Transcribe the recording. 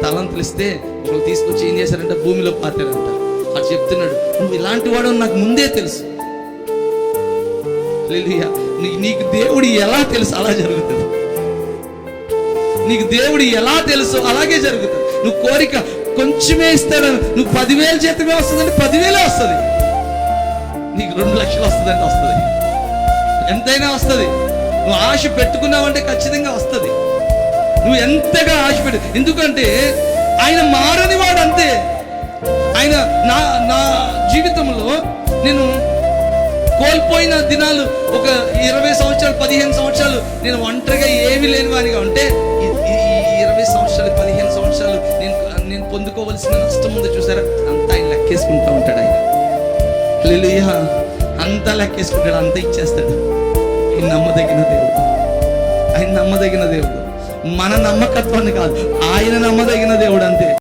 తలంతులు ఇస్తే ఒకళ్ళు తీసుకొచ్చి ఏం చేశారంటే భూమిలో పాతారంట. అది చెప్తున్నాడు, నువ్వు ఇలాంటి వాడు నాకు ముందే తెలుసు. హల్లెలూయా. నీకు దేవుడు ఎలా తెలుసు అలా జరుగుతుంది. నీకు దేవుడు ఎలా తెలుసు అలాగే జరుగుతుంది. నువ్వు కోరిక కొంచెమే ఇస్తాడు, నువ్వు 10,000 జీతమే వస్తుందంటే 10,000 వస్తుంది. నీకు 2 లక్షలు వస్తుందంటే వస్తుంది, ఎంతైనా వస్తుంది. నువ్వు ఆశ పెట్టుకున్నావంటే ఖచ్చితంగా వస్తుంది. నువ్వు ఎంతగా ఆశ పెట్టు, ఎందుకంటే ఆయన మారని వాడు అంతే. ఆయన నా జీవితంలో నేను కోల్పోయిన దినాలు ఒక 20 సంవత్సరాలు 15 సంవత్సరాలు నేను ఒంటరిగా ఏమీ లేని వానిగా ఉంటే, ఈ 20 సంవత్సరాలు 15 సంవత్సరాలు నేను పొందుకోవలసిన నష్టం ఉందో చూసారా, అంతా ఆయన లెక్కేసుకుంటూ ఉంటాడు. ఆయన హల్లెలూయా, అంతా లెక్కేసుకుంటాడు, అంతా ఇచ్చేస్తాడు. ఆయన నమ్మదగిన దేవుడు, ఆయన నమ్మదగిన దేవుడు. మన నమ్మకత్వాన్ని కాదు, ఆయన నమ్మదగిన దేవుడు అంతే.